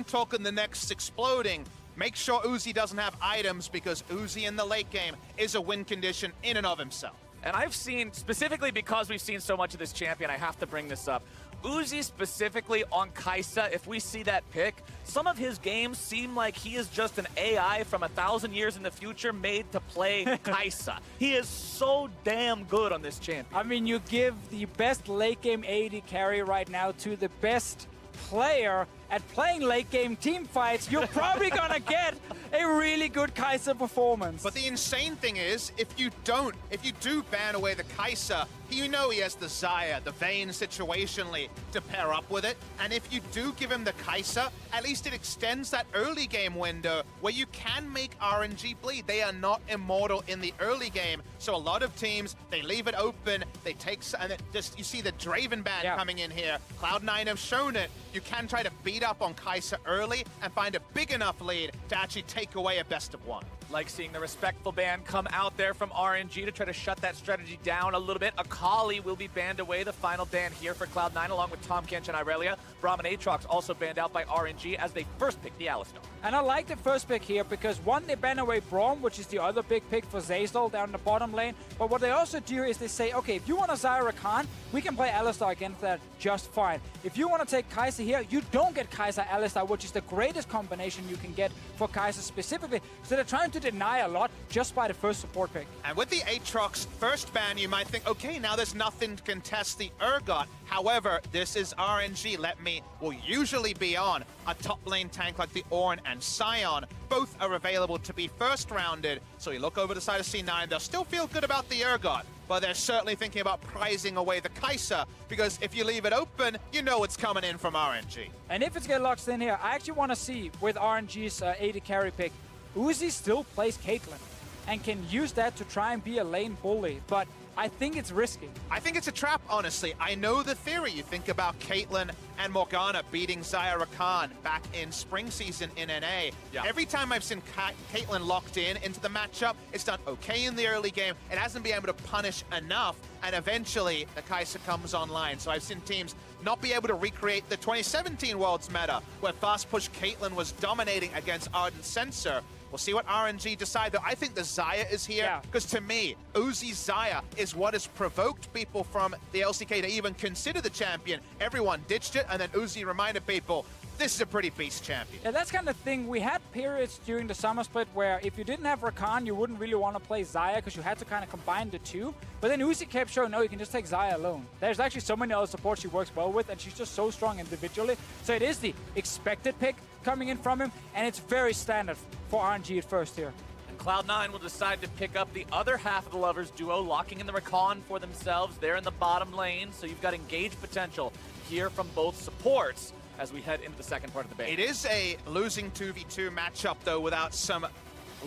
I'm talking the next exploding. Make sure Uzi doesn't have items, because Uzi in the late game is a win condition in and of himself. And I've seen, specifically because we've seen so much of this champion, I have to bring this up. Uzi specifically on Kai'Sa, if we see that pick, some of his games seem like he is just an AI from 1,000 years in the future made to play Kai'Sa. He is so damn good on this champion. I mean, you give the best late game AD carry right now to the best player at playing late game team fights, you're probably gonna get a really good Kai'Sa performance. But the insane thing is, if you do ban away the Kai'Sa, you know he has the Xayah, the Vayne situationally to pair up with it. And if you do give him the Kai'Sa, at least it extends that early game window where you can make RNG bleed. They are not immortal in the early game. So a lot of teams, they leave it open, they take, and it just, you see the Draven ban coming in here. Cloud9 have shown it. You can try to beat up on Kai'Sa early and find a big enough lead to actually take away a best of one. Like seeing the respectful ban come out there from RNG to try to shut that strategy down a little bit. Akali will be banned away, the final ban here for Cloud9, along with Tahm Kench and Irelia. Braum and Aatrox also banned out by RNG as they first picked the Alistar. And I like the first pick here because, one, they ban away Braum, which is the other big pick for Zeyzal down the bottom lane. But what they also do is they say, okay, if you want a Xayah Rakan, we can play Alistar against that just fine. If you want to take Kai'Sa here, you don't get Kai'Sa Alistar, which is the greatest combination you can get for Kai'Sa specifically. So they're trying to deny a lot just by the first support pick. And with the Aatrox first ban, you might think, okay, now there's nothing to contest the Urgot. However, this is RNG. Will usually be on a top lane tank like the Ornn and Sion. Both are available to be first rounded. So you look over the side of C9, they'll still feel good about the Urgot, but they're certainly thinking about prizing away the Kai'Sa, because if you leave it open, you know it's coming in from RNG. And if it's get locked in here, I actually want to see with RNG's AD carry pick, Uzi still plays Caitlyn and can use that to try and be a lane bully, but I think it's risky. I think it's a trap, honestly. I know the theory. You think about Caitlyn and Morgana beating Xayah Rakan back in spring season in NA. Yeah. Every time I've seen Caitlyn locked into the matchup, it's done okay in the early game. It hasn't been able to punish enough, and eventually the Kai'Sa comes online. So I've seen teams not be able to recreate the 2017 Worlds meta, where fast push Caitlyn was dominating against Ardent Censor. We'll see what RNG decide, though. I think the Xayah is here, because to me, Uzi's Xayah is what has provoked people from the LCK to even consider the champion. Everyone ditched it, and then Uzi reminded people, this is a pretty beast champion. Yeah, that's kind of thing. We had periods during the summer split where if you didn't have Rakan, you wouldn't really want to play Xayah because you had to kind of combine the two. But then Uzi kept showing, no, you can just take Xayah alone. There's actually so many other supports she works well with, and she's just so strong individually. So it is the expected pick coming in from him, and it's very standard for RNG at first here. And Cloud9 will decide to pick up the other half of the Lovers duo, locking in the Rakan for themselves. They're in the bottom lane, so you've got engaged potential here from both supports as we head into the second part of the ban. It is a losing 2v2 matchup, though, without some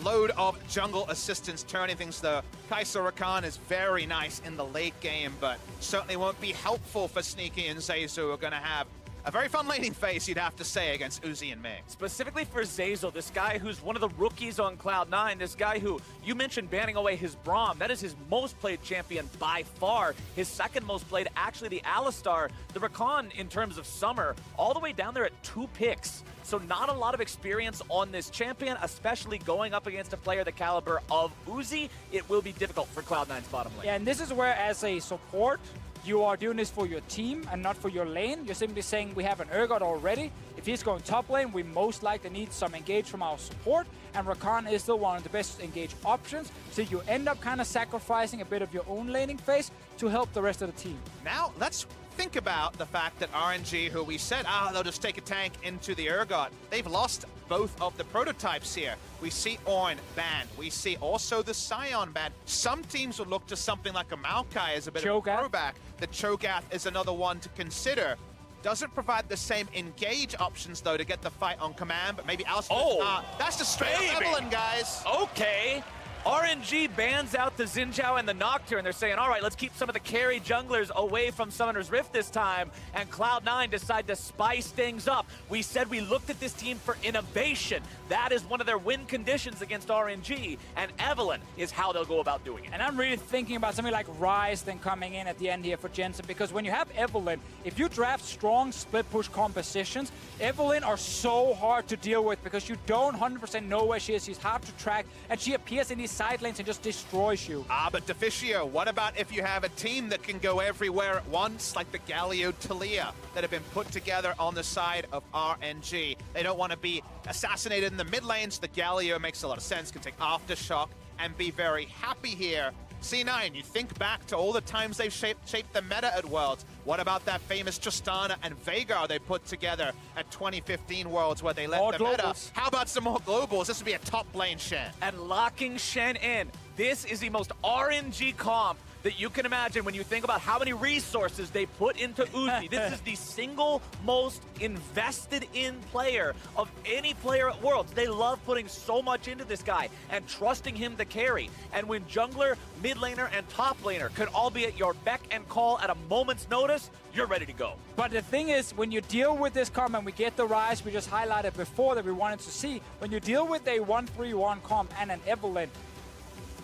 load of jungle assistance turning things. The Kai'Sa Rakan is very nice in the late game, but certainly won't be helpful for Sneaky and Zeyzal, who are going to have a very fun laning phase, you'd have to say, against Uzi and Ming. Specifically for Zeyzal, this guy who's one of the rookies on Cloud9, this guy who, you mentioned banning away his Braum, that is his most played champion by far. His second most played, actually the Alistar. The Rakan, in terms of summer, all the way down there at 2 picks. So not a lot of experience on this champion, especially going up against a player the caliber of Uzi. It will be difficult for Cloud9's bottom lane. Yeah, and this is where, as a support, you are doing this for your team and not for your lane. You're simply saying we have an Urgot already. If he's going top lane, we most likely need some engage from our support, and Rakan is still one of the best engage options. So you end up kind of sacrificing a bit of your own laning phase to help the rest of the team. Now, let's think about the fact that RNG, who we said, they'll just take a tank into the Urgot. They've lost both of the prototypes here. We see Ornn banned. We see also the Sion banned. Some teams will look to something like a Maokai as a bit of a throwback. The Cho'Gath is another one to consider. Doesn't provide the same engage options, though, to get the fight on command, but maybe Alistar. That's the straight up Evelyn, guys. Okay. RNG bans out the Xin Zhao and the Nocturne. They're saying, all right, let's keep some of the carry junglers away from Summoner's Rift this time. And Cloud9 decide to spice things up. We said we looked at this team for innovation. That is one of their win conditions against RNG. And Evelynn is how they'll go about doing it. And I'm really thinking about something like Ryze then coming in at the end here for Jensen, because when you have Evelynn, if you draft strong split push compositions, Evelynn are so hard to deal with because you don't 100% know where she is. She's hard to track, and she appears in these side lanes and just destroys you. But Deficio, what about if you have a team that can go everywhere at once, like the Galio Talia that have been put together on the side of RNG? They don't want to be assassinated in the mid lanes. The Galio makes a lot of sense, can take Aftershock and be very happy here. C9, you think back to all the times they've shaped the meta at Worlds. What about that famous Tristana and Veigar they put together at 2015 Worlds where they let more the globals. meta? How about some more globals? This would be a top lane Shen. And locking Shen in. This is the most RNG comp that you can imagine when you think about how many resources they put into Uzi. This is the single most invested in player of any player at Worlds. They love putting so much into this guy and trusting him to carry. And when jungler, mid laner, and top laner could all be at your beck and call at a moment's notice, you're ready to go. But the thing is, when you deal with this comp, and we get the Ryze we just highlighted before that we wanted to see, when you deal with a 1-3-1 comp and an Evelynn,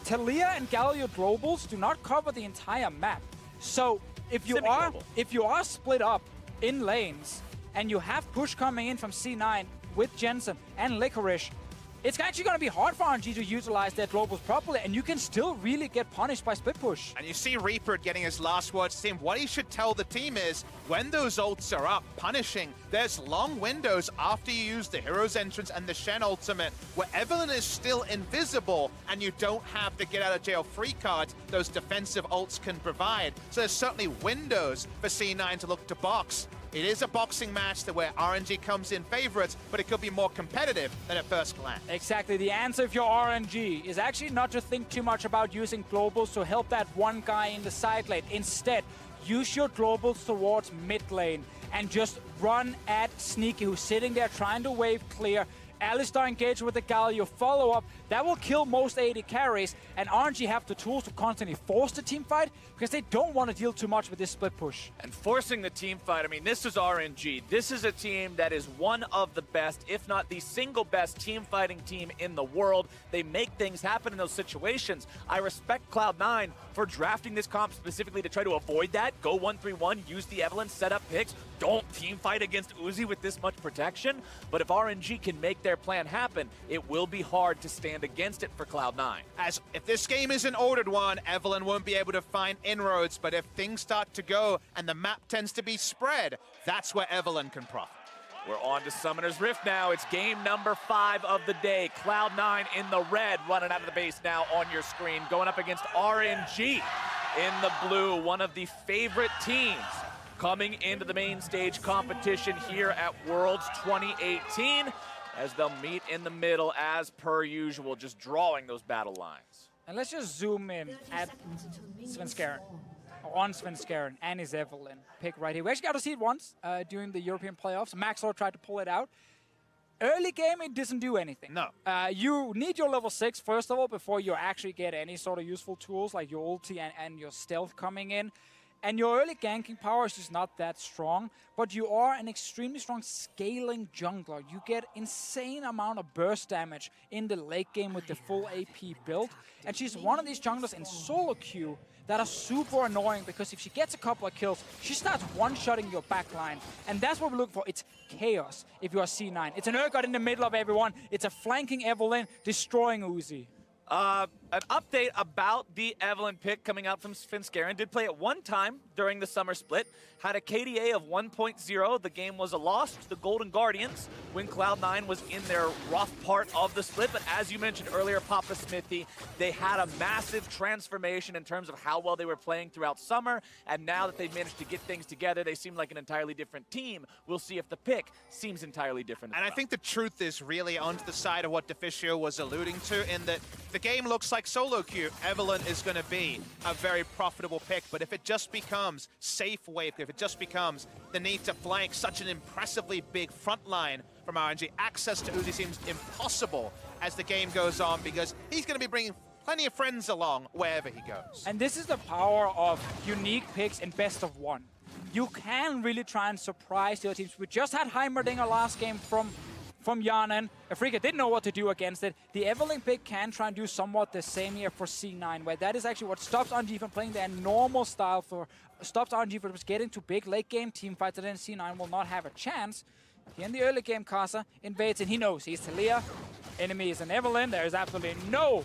Talia and Galio globals do not cover the entire map. So if you are split up in lanes and you have push coming in from C9 with Jensen and Licorice, it's actually going to be hard for RNG to utilize their globals properly, and you can still really get punished by split push. And you see Reaper getting his last words to him. What he should tell the team is, when those ults are up, punishing, there's long windows after you use the Hero's Entrance and the Shen ultimate, where Evelynn is still invisible, and you don't have the get out of jail free cards those defensive ults can provide. So there's certainly windows for C9 to look to box. It is a boxing match where RNG comes in favorites, but it could be more competitive than at first glance. Exactly. The answer if you're RNG is actually not to think too much about using globals to help that one guy in the side lane. Instead, use your globals towards mid lane and just run at Sneaky, who's sitting there trying to wave clear. Alistar engaged with the Galio follow-up. That will kill most AD carries, and RNG have the tools to constantly force the team fight because they don't want to deal too much with this split push. And forcing the team fight, I mean, this is RNG. This is a team that is one of the best, if not the single best team fighting team in the world. They make things happen in those situations. I respect Cloud9 for drafting this comp specifically to try to avoid that. Go 1-3-1, use the Evelynn, set up picks. Don't team fight against Uzi with this much protection. But if RNG can make their plan happen, it will be hard to stand against it for Cloud9. As if this game is an ordered one, Evelynn won't be able to find inroads, but if things start to go and the map tends to be spread, that's where Evelynn can profit. We're on to Summoner's Rift now. It's game number 5 of the day. Cloud9 in the red, running out of the base now on your screen, going up against RNG in the blue, one of the favorite teams coming into the main stage competition here at Worlds 2018, as they'll meet in the middle as per usual, just drawing those battle lines. And let's just zoom in at Svenskeren, on Svenskeren and his Evelynn pick right here. We actually got to see it once during the European playoffs. Maxlor tried to pull it out. Early game, it doesn't do anything. No. You need your level 6, first of all, before you actually get any sort of useful tools like your ulti and your stealth coming in. And your early ganking power is just not that strong, but you are an extremely strong scaling jungler. You get insane amount of burst damage in the late game with the full AP build. And she's one of these junglers in solo queue that are super annoying because if she gets a couple of kills, she starts one-shotting your backline. And that's what we look for. It's chaos if you are C9. It's an Urgot in the middle of everyone. It's a flanking Evelynn destroying Uzi. An update about the Evelynn pick coming out from Svenskeren. Did play it one time during the summer split. Had a KDA of 1.0. The game was a loss to the Golden Guardians when Cloud9 was in their rough part of the split. But as you mentioned earlier, Papa Smithy, they had a massive transformation in terms of how well they were playing throughout summer. And now that they've managed to get things together, they seem like an entirely different team. We'll see if the pick seems entirely different. And I think the truth is really onto the side of what Deficio was alluding to, in that the game looks like solo queue. Evelynn is going to be a very profitable pick, but if it just becomes safe wave, if it just becomes the need to flank such an impressively big front line from RNG, access to Uzi seems impossible as the game goes on, because he's going to be bringing plenty of friends along wherever he goes. And this is the power of unique picks in best of one. You can really try and surprise the other teams. We just had Heimerdinger last game from Yanen. Afrika didn't know what to do against it. The Evelyn pick can try and do somewhat the same here for C9, where that is actually what stops RNG from playing their normal style stops RNG from getting to big late game team fights, and then C9 will not have a chance. Here in the early game, Kasa invades, and he knows he's Talia. Enemy is an Evelyn. There is absolutely no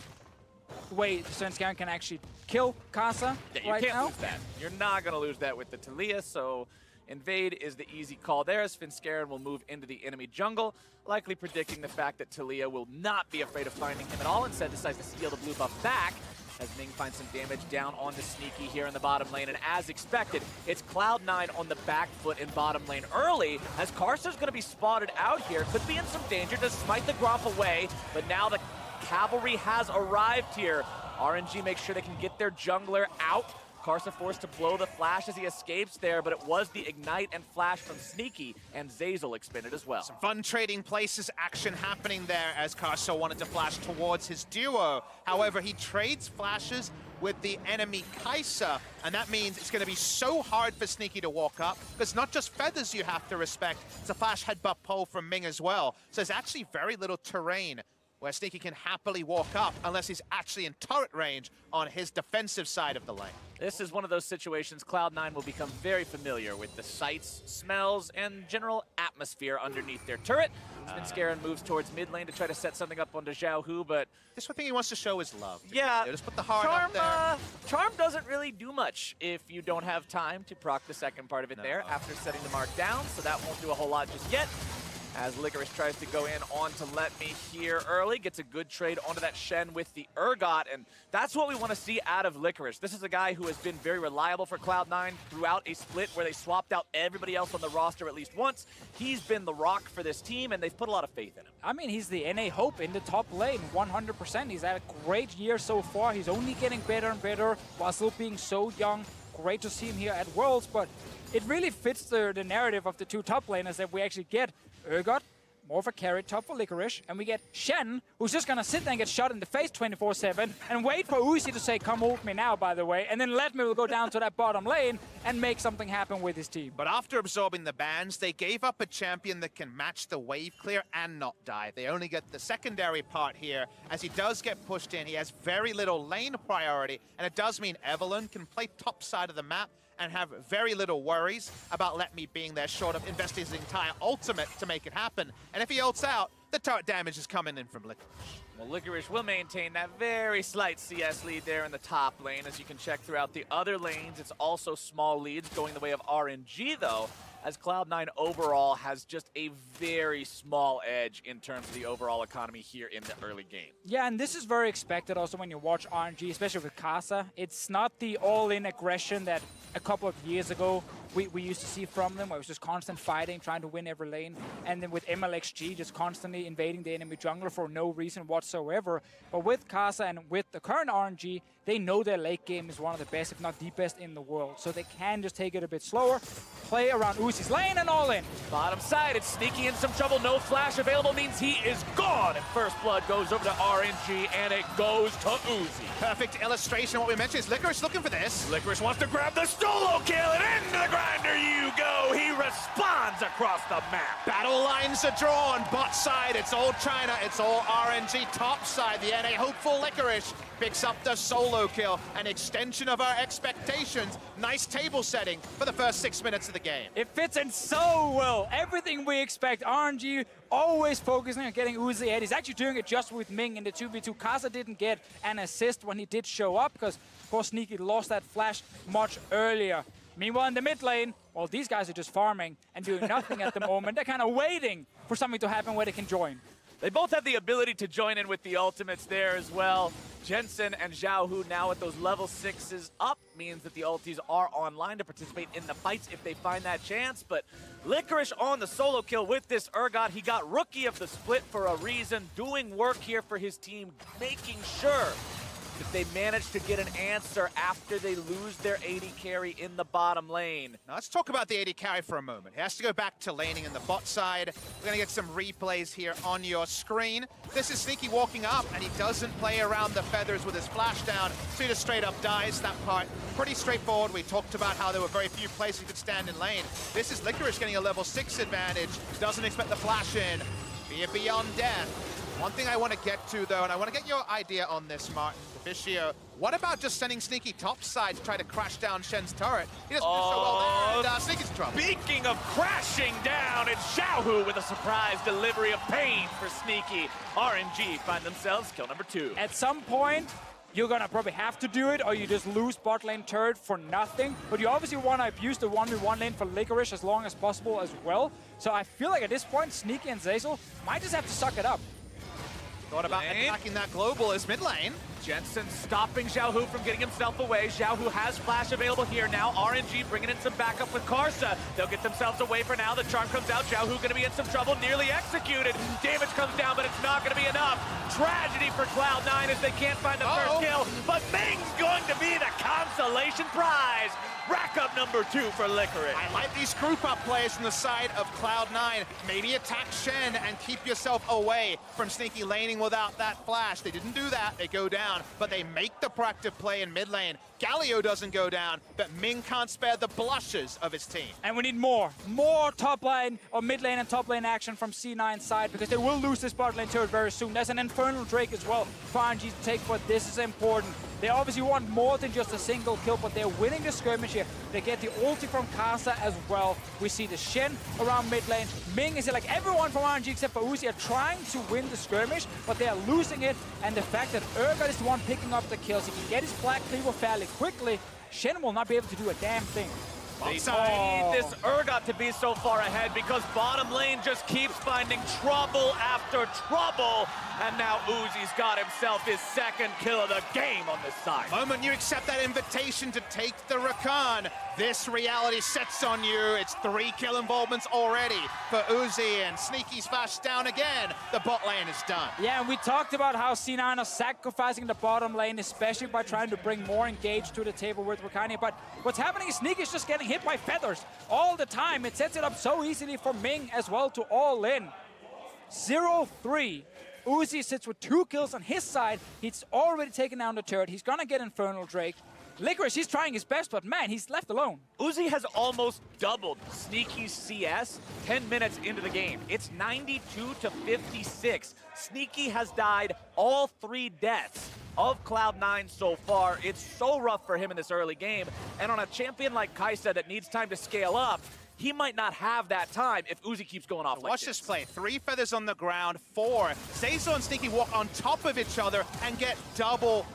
way Svenskeren can actually kill Kasa right now. You can't lose that. You're not going to lose that with the Talia, so invade is the easy call there, as Svenskeren will move into the enemy jungle, likely predicting the fact that Talia will not be afraid of finding him at all, instead decides to steal the blue buff back, as Ming finds some damage down on the Sneaky here in the bottom lane. And as expected, it's Cloud9 on the back foot in bottom lane early, as Karsa's going to be spotted out here. Could be in some danger to smite the Gromp away, but now the cavalry has arrived here. RNG makes sure they can get their jungler out. Karsa forced to blow the flash as he escapes there, but it was the ignite and flash from Sneaky, and Zeyzal expended as well. Some fun trading places action happening there as Karsa wanted to flash towards his duo. However, he trades flashes with the enemy Kai'Sa, and that means it's going to be so hard for Sneaky to walk up, because not just feathers you have to respect, it's a flash headbutt pull from Ming as well. So there's actually very little terrain where Sneaky can happily walk up unless he's actually in turret range on his defensive side of the lane. This is one of those situations Cloud9 will become very familiar with the sights, smells, and general atmosphere underneath their turret. Svenskeren moves towards mid lane to try to set something up onto Xiao Hu, but this one thing he wants to show is love. Yeah, just put the heart up there. Charm doesn't really do much if you don't have time to proc the second part of it there after setting the mark down, so that won't do a whole lot just yet. As Licorice tries to go in on to Let Me here early, gets a good trade onto that Shen with the Urgot, and that's what we want to see out of Licorice. This is a guy who has been very reliable for Cloud9 throughout a split where they swapped out everybody else on the roster at least once. He's been the rock for this team, and they've put a lot of faith in him. I mean, he's the NA hope in the top lane, 100%. He's had a great year so far. He's only getting better and better while still being so young. Great to see him here at Worlds, but it really fits the narrative of the two top laners that we actually get Urgot, more of a carry top for Licorice, and we get Shen, who's just gonna sit there and get shot in the face 24/7 and wait for Uzi to say, come ult me now, by the way, and then Let Me will go down to that bottom lane and make something happen with his team. But after absorbing the bans, they gave up a champion that can match the wave clear and not die. They only get the secondary part here. As he does get pushed in, he has very little lane priority, and it does mean Evelyn can play top side of the map and have very little worries about Let Me being there, short of investing his entire ultimate to make it happen. And if he ults out, the turret damage is coming in from Licorice. Well, Licorice will maintain that very slight CS lead there in the top lane. As you can check throughout the other lanes, it's also small leads going the way of RNG, though, as Cloud9 overall has just a very small edge in terms of the overall economy here in the early game. Yeah, and this is very expected also when you watch RNG, especially with Kasa. It's not the all-in aggression that a couple of years ago we used to see from them, where it was just constant fighting, trying to win every lane. And then with MLXG, just constantly invading the enemy jungler for no reason whatsoever. But with Kasa and with the current RNG, they know their late game is one of the best, if not the best in the world. So they can just take it a bit slower, play around Uzi's lane, and all in. Bottom side, it's Sneaky in some trouble. No flash available means he is gone. And first blood goes over to RNG, and it goes to Uzi. Perfect illustration of what we mentioned is Licorice looking for this. Licorice wants to grab the solo kill, and into the grinder you go. He responds across the map. Battle lines are drawn. Bot side, it's all China, it's all RNG. Top side, the NA hopeful Licorice picks up the solo kill. An extension of our expectations. Nice table setting for the first 6 minutes of the game. It fits in so well. Everything we expect. RNG always focusing on getting Uzi ahead. He's actually doing it just with Ming in the 2v2. Kasa didn't get an assist when he did show up because, of course, Sneaky lost that flash much earlier. Meanwhile, in the mid lane, well, these guys are just farming and doing nothing at the moment. They're kind of waiting for something to happen where they can join. They both have the ability to join in with the ultimates there as well. Jensen and Xiao Hu now with those level 6s up means that the ultis are online to participate in the fights if they find that chance. But Licorice on the solo kill with this Urgot. He got Rookie of the Split for a reason, doing work here for his team, making sure if they manage to get an answer after they lose their AD carry in the bottom lane. Now let's talk about the AD carry for a moment. He has to go back to laning in the bot side. We're going to get some replays here on your screen. This is Sneaky walking up, and he doesn't play around the feathers with his flash down, so he just straight up dies. That part pretty straightforward. We talked about how there were very few places he could stand in lane. This is Licorice getting a level 6 advantage. Doesn't expect the flash in. Be it beyond death. One thing I want to get to, though, and I want to get your idea on this, Martin Deficio. What about just sending Sneaky topside to try to crash down Shen's turret? He doesn't do so well there, and Sneaky's in trouble. Speaking of crashing down, it's Xiaohu with a surprise delivery of pain for Sneaky. RNG find themselves kill number 2. At some point, you're gonna probably have to do it, or you just lose bot lane turret for nothing. But you obviously want to abuse the 1v1 lane for Licorice as long as possible as well. So I feel like at this point, Sneaky and Zeyzal might just have to suck it up. Thought about attacking that global as mid lane. Jensen stopping Xiaohu from getting himself away. Xiaohu has flash available here now. RNG bringing in some backup with Karsa. They'll get themselves away for now. The charm comes out. Xiaohu going to be in some trouble. Nearly executed. Damage comes down, but it's not going to be enough. Tragedy for Cloud9 as they can't find the first kill. But Ming's going to be the consolation prize. Rack up number 2 for Licorice. I like these group up plays from the side of Cloud9. Maybe attack Shen and keep yourself away from Sneaky laning without that flash. They didn't do that. They go down, but they make the proactive play in mid lane. Galio doesn't go down, but Ming can't spare the blushes of his team. And we need more top lane or mid lane and top lane action from C9's side, because they will lose this bot lane turret very soon. There's an Infernal Drake as well for RNG to take, but this is important. They obviously want more than just a single kill, but they're winning the skirmish here. They get the ulti from Karsa as well. We see the Shen around mid lane. Ming is here, like everyone from RNG except for Uzi are trying to win the skirmish, but they are losing it. And the fact that Urgot is the one picking up the kills, he can get his Black Cleaver fairly quickly. Shen will not be able to do a damn thing. They need this Urgot to be so far ahead because bottom lane just keeps finding trouble after trouble. And now Uzi's got himself his second kill of the game on this side. Moment you accept that invitation to take the Rakan, this reality sets on you. It's 3 kill involvements already for Uzi, and Sneaky's fast down again. The bot lane is done. Yeah, and we talked about how C9 are sacrificing the bottom lane, especially by trying to bring more engage to the table with Rakani. But what's happening is Sneaky's just getting hit by feathers all the time. It sets it up so easily for Ming as well to all in. 0-3. Uzi sits with 2 kills on his side. He's already taken down the turret. He's gonna get Infernal Drake. Licorice, he's trying his best, but man, he's left alone. Uzi has almost doubled Sneaky's CS 10 minutes into the game. It's 92-56. Sneaky has died all 3 deaths of Cloud9 so far. It's so rough for him in this early game. And on a champion like Kaisa that needs time to scale up, he might not have that time if Uzi keeps going off like Watch this play. 3 feathers on the ground, 4. Zeyzal and Sneaky walk on top of each other and get double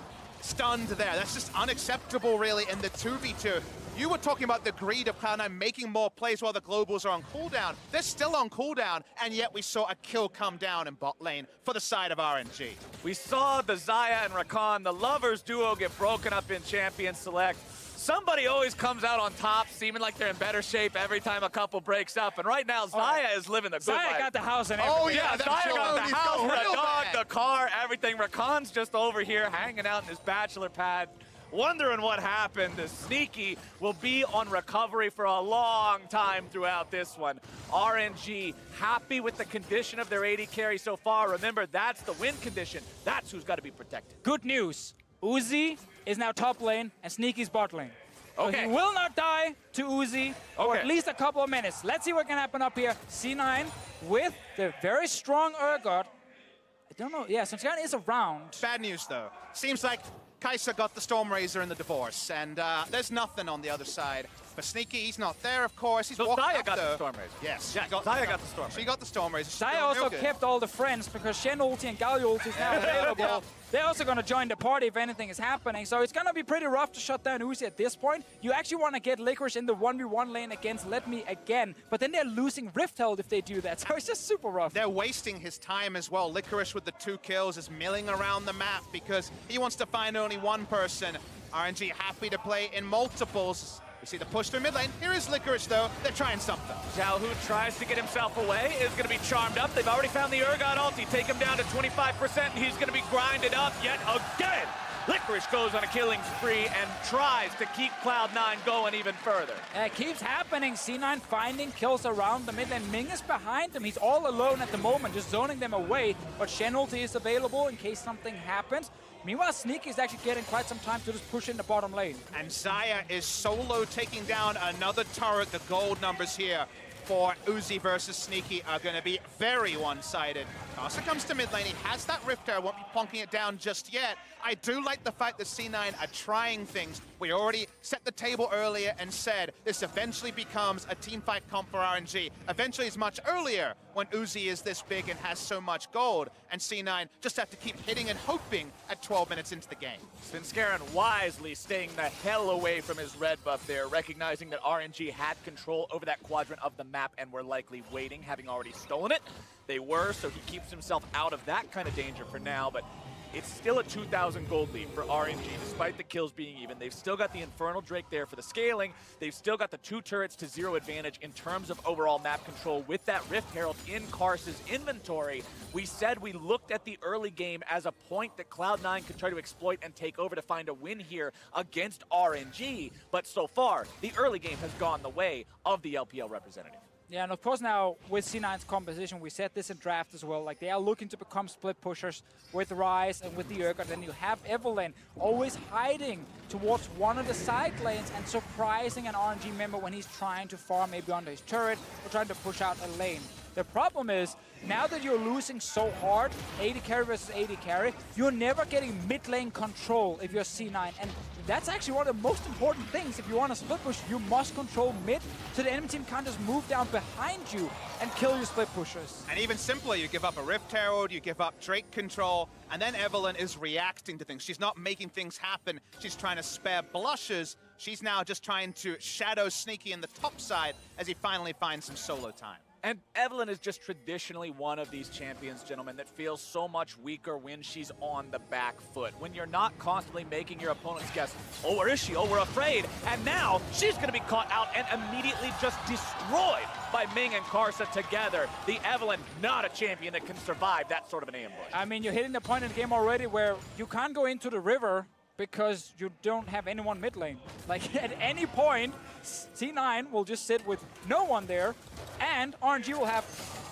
stunned there. That's just unacceptable, really, in the 2v2. You were talking about the greed of Cloud9 making more plays while the globals are on cooldown. They're still on cooldown, and yet we saw a kill come down in bot lane for the side of RNG. We saw the Xayah and Rakan, the lovers duo, get broken up in Champion Select. Somebody always comes out on top, seeming like they're in better shape every time a couple breaks up. And right now, Xayah is living the good life. Xayah got the house and everything. Oh, yeah, Xayah got the house, the dog, the car, everything. Rakan's just over here hanging out in his bachelor pad, wondering what happened. The Sneaky will be on recovery for a long time throughout this one. RNG happy with the condition of their AD carry so far. Remember, that's the win condition. That's who's got to be protected. Good news. Uzi is now top lane and Sneaky's bot lane. So he will not die to Uzi for at least a couple of minutes. Let's see what can happen up here. C9 with the very strong Urgot. I don't know. Yeah, Sunshine is around. Bad news, though. Seems like Kaisa got the Stormrazor in the divorce, and there's nothing on the other side. But Sneaky, he's not there, of course. He's walking Xayah up, got though. the Stormrazor. Yes. Yeah, Xayah got the Stormrazor. She got the Stormrazor. Xayah also kept all the friends because Shen ulti and Galio ulti is now available. They're also going to join the party if anything is happening. So it's going to be pretty rough to shut down Uzi at this point. You actually want to get Licorice in the 1v1 lane against Let Me again. But then they're losing Rift Health if they do that. So it's just super rough. They're wasting his time as well. Licorice with the 2 kills is milling around the map because he wants to find only one person. RNG happy to play in multiples. We see the push through mid lane. Here is Licorice, though. They're trying something. Xiaohu tries to get himself away, is going to be charmed up. They've already found the Urgot ulti. Take him down to 25%, and he's going to be grinded up yet again. Licorice goes on a killing spree and tries to keep Cloud9 going even further. It keeps happening. C9 finding kills around the mid lane. Ming is behind him. He's all alone at the moment, just zoning them away. But Shen ulti is available in case something happens. Meanwhile, Sneaky is actually getting quite some time to just push in the bottom lane. And Xayah is solo taking down another turret. The gold numbers here for Uzi versus Sneaky are going to be very one-sided. Karsa comes to mid lane. He has that Rift Arrow, won't be plonking it down just yet. I do like the fact that C9 are trying things. We already set the table earlier and said this eventually becomes a teamfight comp for RNG. Eventually it's much earlier when Uzi is this big and has so much gold, and C9 just have to keep hitting and hoping at 12 minutes into the game. Svenskeren wisely staying the hell away from his red buff there, recognizing that RNG had control over that quadrant of the map and were likely waiting, having already stolen it. They were, so he keeps himself out of that kind of danger for now, but it's still a 2,000 gold lead for RNG, despite the kills being even. They've still got the Infernal Drake there for the scaling. They've still got the 2 turrets to 0 advantage in terms of overall map control with that Rift Herald in Karsa's inventory. We said we looked at the early game as a point that Cloud9 could try to exploit and take over to find a win here against RNG. But so far, the early game has gone the way of the LPL representative. Yeah, and of course now with C9's composition, we said this in draft as well, like they are looking to become split pushers with Ryze and with the Urgot. Then you have Evelynn always hiding towards one of the side lanes and surprising an RNG member when he's trying to farm maybe under his turret or trying to push out a lane. The problem is, now that you're losing so hard, 80 carry versus 80 carry, you're never getting mid lane control if you're C9. And that's actually one of the most important things. If you want to split push, you must control mid, so the enemy team can't just move down behind you and kill your split pushers. And even simpler, you give up a Rift Herald, you give up Drake control, and then Evelynn is reacting to things. She's not making things happen. She's trying to spare blushes. She's now just trying to shadow Sneaky in the top side as he finally finds some solo time. And Evelynn is just traditionally one of these champions, gentlemen, that feels so much weaker when she's on the back foot. When you're not constantly making your opponents guess, oh, where is she? Oh, we're afraid. And now she's going to be caught out and immediately just destroyed by Ming and Karsa together. The Evelynn, not a champion that can survive that sort of an ambush. I mean, you're hitting the point in the game already where you can't go into the river because you don't have anyone mid lane. Like, at any point, C9 will just sit with no one there, and RNG will have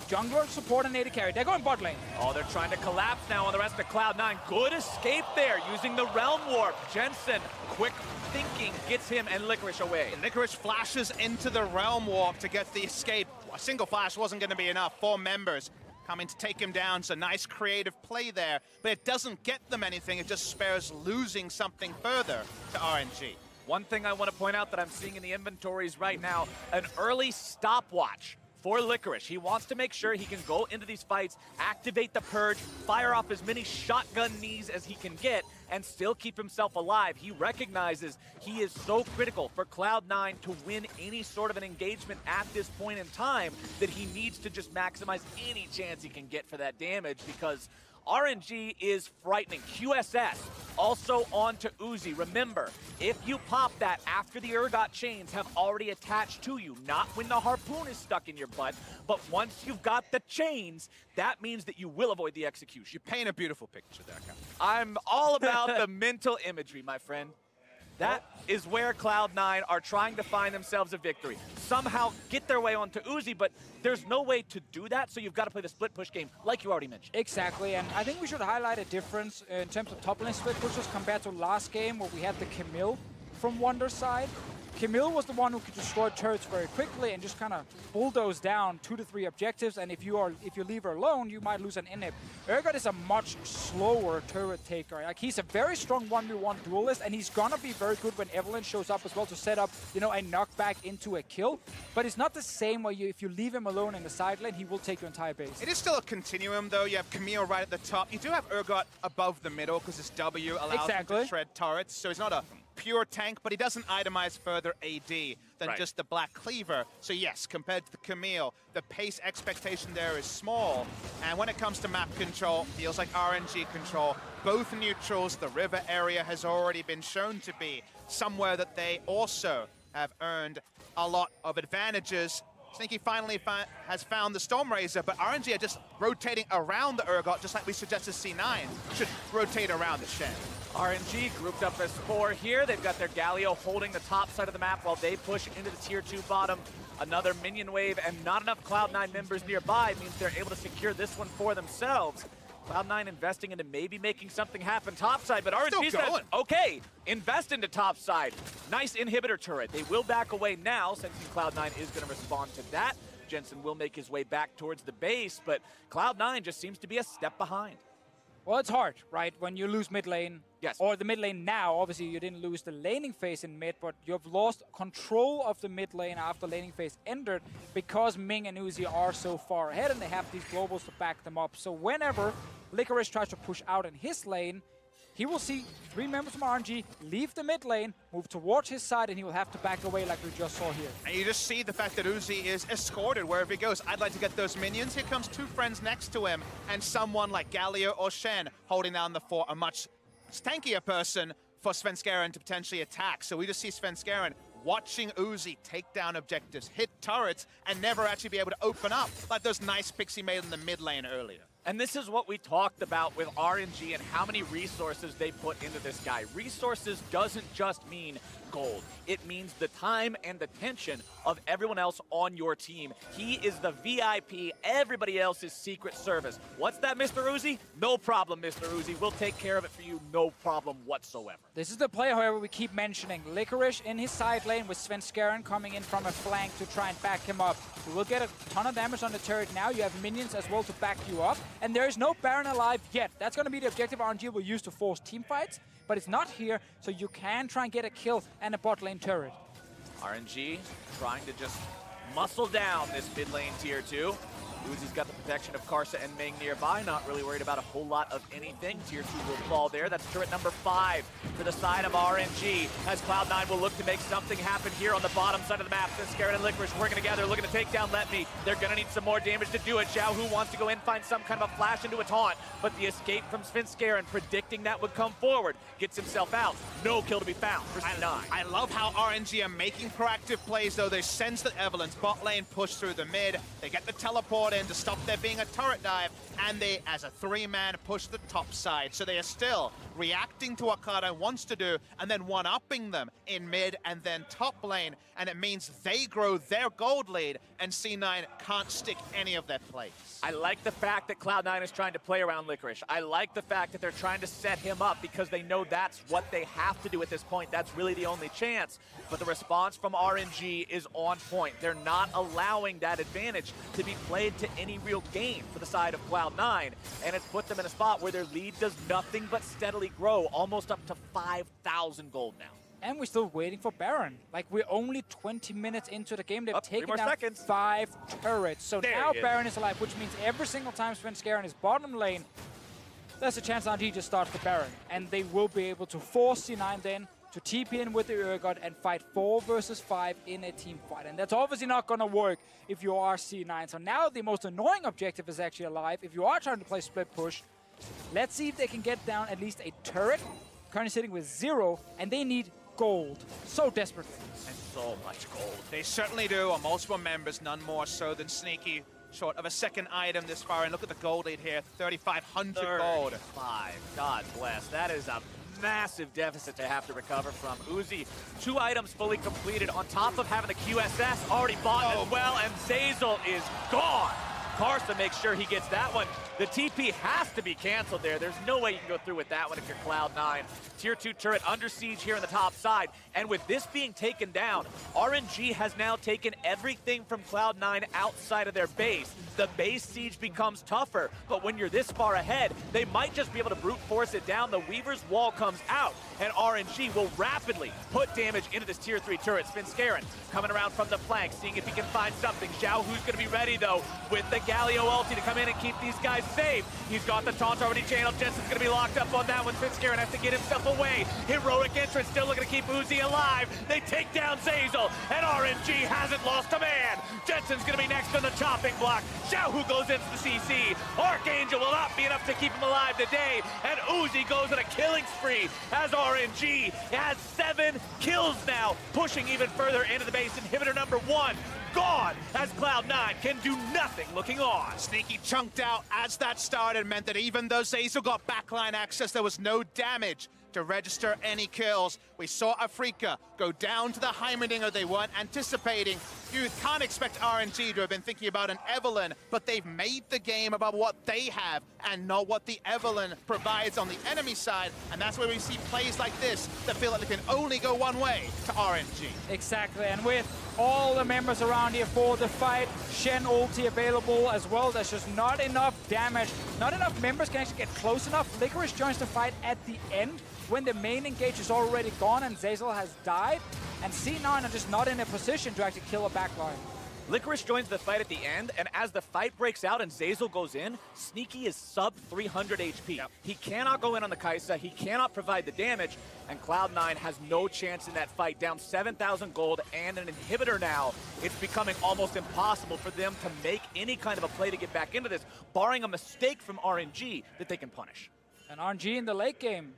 jungler, support, and AD carry. They're going bot lane. Oh, they're trying to collapse now on the rest of Cloud9. Good escape there, using the Realm Warp. Jensen, quick thinking, gets him and Licorice away. And Licorice flashes into the Realm Warp to get the escape. A single flash wasn't going to be enough. 4 members coming to take him down. So nice creative play there, but it doesn't get them anything. It just spares losing something further to RNG. One thing I want to point out that I'm seeing in the inventories right now, an early stopwatch for Licorice. He wants to make sure he can go into these fights, activate the Purge, fire off as many shotgun knees as he can get, and still keep himself alive. He recognizes he is so critical for Cloud9 to win any sort of an engagement at this point in time that he needs to just maximize any chance he can get for that damage, because RNG is frightening. QSS also on to Uzi. Remember, if you pop that after the Urgot chains have already attached to you, not when the harpoon is stuck in your butt, but once you've got the chains, that means that you will avoid the execution. You paint a beautiful picture there, Captain. I'm all about the mental imagery, my friend. That is where Cloud9 are trying to find themselves a victory. Somehow get their way onto Uzi, but there's no way to do that, so you've got to play the split push game, like you already mentioned. Exactly, and I think we should highlight a difference in terms of top lane split pushes compared to last game where we had the Camille from Wonder's side. Camille was the one who could destroy turrets very quickly and just kind of bulldoze down 2 to 3 objectives, and if you leave her alone, you might lose an inhib. Urgot is a much slower turret taker. Like, he's a very strong 1v1 duelist, and he's gonna be very good when Evelynn shows up as well to set up, you know, a knockback into a kill. But it's not the same where if you leave him alone in the side lane, he will take your entire base. It is still a continuum, though. You have Camille right at the top. You do have Urgot above the middle because his W allows him to shred turrets, so he's not a pure tank, but he doesn't itemize further AD than just the Black Cleaver. So yes, compared to the Camille, the pace expectation there is small. And when it comes to map control, feels like RNG control. Both neutrals, the river area has already been shown to be somewhere that they also have earned a lot of advantages. Sneaky finally has found the Stormrazor, but RNG are just rotating around the Urgot, just like we suggested C9 should rotate around the Shen. RNG grouped up as 4 here. They've got their Galio holding the top side of the map while they push into the tier 2 bottom. Another minion wave and not enough Cloud9 members nearby means they're able to secure this one for themselves. Cloud9 investing into maybe making something happen topside, but RNG says, okay, invest into topside. Nice inhibitor turret. They will back away now, since Cloud9 is going to respond to that. Jensen will make his way back towards the base, but Cloud9 just seems to be a step behind. Well, it's hard, right? When you lose mid lane, yes, or the mid lane now, obviously you didn't lose the laning phase in mid, but you've lost control of the mid lane after laning phase ended because Ming and Uzi are so far ahead and they have these globals to back them up. So whenever Licorice tries to push out in his lane, he will see 3 members from RNG leave the mid lane, move towards his side, and he will have to back away like we just saw here. And you just see the fact that Uzi is escorted wherever he goes. I'd like to get those minions. Here comes 2 friends next to him, and someone like Galio or Shen holding down the fort, a much tankier person for Svenskeren to potentially attack. So we just see Svenskeren watching Uzi take down objectives, hit turrets, and never actually be able to open up like those nice picks he made in the mid lane earlier. And this is what we talked about with RNG and how many resources they put into this guy. Resources doesn't just mean gold. It means the time and attention of everyone else on your team. He is the VIP, everybody else is Secret Service. What's that, Mr. Uzi? No problem, Mr. Uzi. We'll take care of it for you, no problem whatsoever. This is the player, however, we keep mentioning. Licorice in his side lane with Svenskeren coming in from a flank to try and back him up. You will get a ton of damage on the turret now. You have minions as well to back you up. And there is no Baron alive yet. That's going to be the objective RNG will use to force team fights. But it's not here, so you can try and get a kill and a bot lane turret. RNG trying to just muscle down this mid lane tier 2. Uzi's got the protection of Karsa and Ming nearby, not really worried about a whole lot of anything. Tier 2 will fall there. That's turret number 5 for the side of RNG, as Cloud9 will look to make something happen here on the bottom side of the map. Svenskeren and Licorice working together, looking to take down Let Me. They're going to need some more damage to do it. Xiaohu wants to go in, find some kind of a flash into a taunt, but the escape from Svenskeren, predicting that would come forward, gets himself out. No kill to be found for C9. I love how RNG are making proactive plays, though. They sense that Evelyn's bot lane push through the mid. They get the teleport in to stop there being a turret dive, and they, as a 3-man, push the top side. So they are still reacting to what Cloud9 wants to do, and then one-upping them in mid and then top lane, and it means they grow their gold lead, and C9 can't stick any of their plays. I like the fact that Cloud9 is trying to play around Licorice. I like the fact that they're trying to set him up because they know that's what they have to do at this point. That's really the only chance. But the response from RNG is on point. They're not allowing that advantage to be played to any real game for the side of Cloud9. And it's put them in a spot where their lead does nothing but steadily grow, almost up to 5,000 gold now. And we're still waiting for Baron. Like, we're only 20 minutes into the game. They've taken down 5 turrets. So now Baron is alive, which means every single time Svenskeren is bottom lane, there's a chance RNG just starts the Baron. And they will be able to force C9 then to TP in with the Urgot and fight 4 versus 5 in a team fight. And that's obviously not going to work if you are C9. So now the most annoying objective is actually alive. If you are trying to play split push, let's see if they can get down at least a turret. Currently sitting with 0, and they need gold so desperately. And so much gold. They certainly do, on multiple members, none more so than Sneaky, short of a second item this far. And look at the gold lead here, 3,500 gold. 5, God bless. That is a massive deficit to have to recover from. Uzi, 2 items fully completed on top of having the QSS already bought as well, and Zeyzal is gone. Karsa makes sure he gets that one. The TP has to be canceled there. There's no way you can go through with that one if you're Cloud9. Tier 2 turret under siege here on the top side. And with this being taken down, RNG has now taken everything from Cloud9 outside of their base. The base siege becomes tougher, but when you're this far ahead, they might just be able to brute force it down. The Weaver's wall comes out, and RNG will rapidly put damage into this tier 3 turret. Svenskeren coming around from the flank, seeing if he can find something. Xiaohu's going to be ready, though, with the Galio ulti to come in and keep these guys safe. He's got the taunt already channeled. Jensen's going to be locked up on that one. Svenskeren has to get himself away. Heroic entrance still looking to keep Uzi alive. They take down Zeyzal, and RNG hasn't lost a man. Jensen's going to be next on the chopping block. Xiaohu goes into the CC. Archangel will not be enough to keep him alive today, and Uzi goes on a killing spree as RNG has 7 kills now, pushing even further into the base. Inhibitor number 1 gone as Cloud9 can do nothing looking on. Sneaky chunked out as that started, meant that even though Zeyzal got backline access, there was no damage to register any kills. We saw Afrika go down to the Heimerdinger they weren't anticipating. You can't expect RNG to have been thinking about an Evelyn, but they've made the game about what they have and not what the Evelyn provides on the enemy side. And that's where we see plays like this that feel like they can only go one way to RNG. Exactly, and with all the members around here for the fight, Shen ulti available as well, there's just not enough damage. Not enough members can actually get close enough. Licorice joins the fight at the end when the main engage is already gone and Zeyzal has died. And C9 are just not in a position to actually kill a backline. Licorice joins the fight at the end, and as the fight breaks out and Zeyzal goes in, Sneaky is sub 300 HP. Yep. He cannot go in on the Kai'Sa, he cannot provide the damage, and Cloud9 has no chance in that fight, down 7,000 gold and an inhibitor now. It's becoming almost impossible for them to make any kind of a play to get back into this, barring a mistake from RNG that they can punish. And RNG in the late game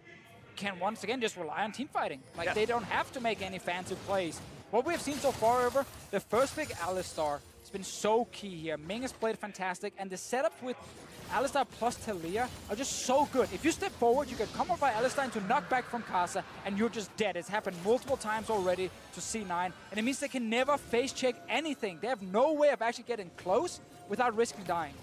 can once again just rely on team fighting. Like, they don't have to make any fancy plays. What we've seen so far, however, the first pick, Alistar, has been so key here. Ming has played fantastic, and the setups with Alistar plus Talia are just so good. If you step forward, you can come up by Alistar into knockback from Kai'Sa, and you're just dead. It's happened multiple times already to C9, and it means they can never face check anything. They have no way of actually getting close without risking dying.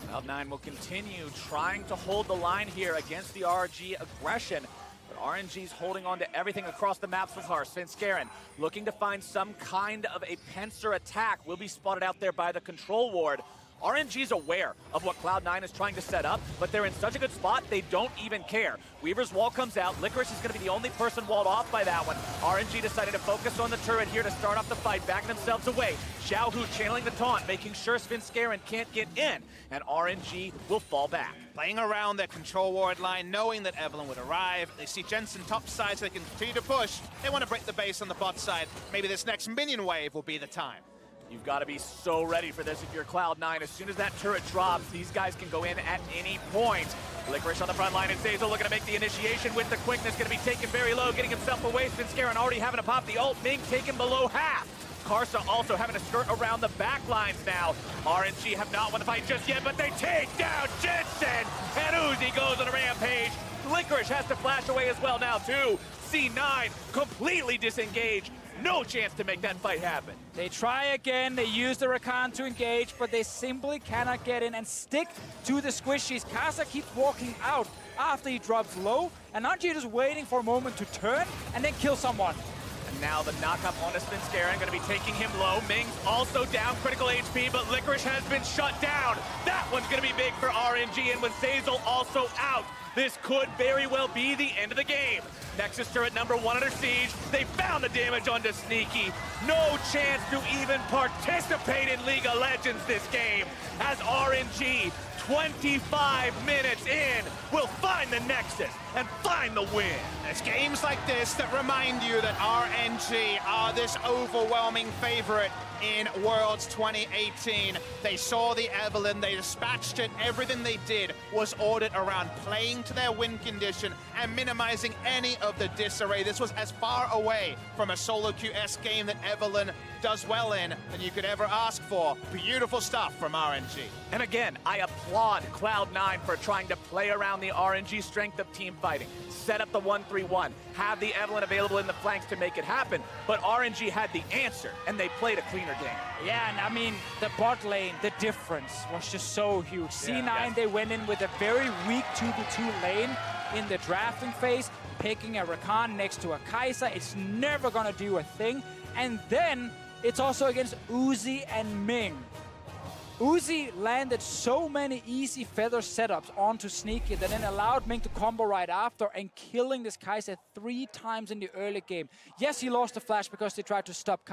Cloud9 will continue trying to hold the line here against the RNG aggression. But RNG's holding on to everything across the map so far. Svenskeren looking to find some kind of a pincer attack. Will be spotted out there by the control ward. RNG's aware of what Cloud9 is trying to set up, but they're in such a good spot, they don't even care. Weaver's wall comes out. Licorice is going to be the only person walled off by that one. RNG decided to focus on the turret here to start off the fight, backing themselves away. Xiaohu channeling the taunt, making sure Svenskeren can't get in, and RNG will fall back. Playing around their control ward line, knowing that Evelyn would arrive. They see Jensen top side so they can continue to push. They want to break the base on the bot side. Maybe this next minion wave will be the time. You've got to be so ready for this if you're Cloud9. As soon as that turret drops, these guys can go in at any point. Licorice on the front line, and Zeyzal looking to make the initiation with the quickness. Going to be taken very low, getting himself away. Svenskeren already having to pop the ult. Ming taken below half. Karsa also having to skirt around the back lines now. RNG have not won the fight just yet, but they take down Jensen. And Uzi goes on a rampage. Licorice has to flash away as well now, too. C9 completely disengaged. No chance to make that fight happen. They try again, they use the Rakan to engage, but they simply cannot get in and stick to the squishies. Kai'Sa keeps walking out after he drops low, and RNG is waiting for a moment to turn and then kill someone. And now the knock-up on Svenskeren, going to be taking him low. Ming's also down critical HP, but Licorice has been shut down. That one's going to be big for RNG, and with Zeyzal also out, this could very well be the end of the game. Nexus turret number 1 under siege. They found the damage onto Sneaky. No chance to even participate in League of Legends this game, as RNG, 25 minutes in, will find the Nexus and find the win. It's games like this that remind you that RNG are this overwhelming favorite in Worlds 2018. They saw the Evelyn, they dispatched it. Everything they did was ordered around playing to their win condition and minimizing any of the disarray. This was as far away from a solo QS game that Evelyn does well in than you could ever ask for. Beautiful stuff from RNG. And again, I applaud Cloud9 for trying to play around the RNG strength of team fighting. Set up the 1-3-1, have the Evelyn available in the flanks to make it happen, but RNG had the answer, and they played a cleaner game. Yeah, and I mean, the bot lane, the difference was just so huge. C9, they went in with a very weak 2v2 lane in the drafting phase, picking a Rakan next to a Kai'Sa. It's never gonna do a thing. And then it's also against Uzi and Ming. Uzi landed so many easy feather setups onto Sneaky that then allowed Ming to combo right after and killing this Kai'Sa 3 times in the early game. Yes, he lost the flash because they tried to stop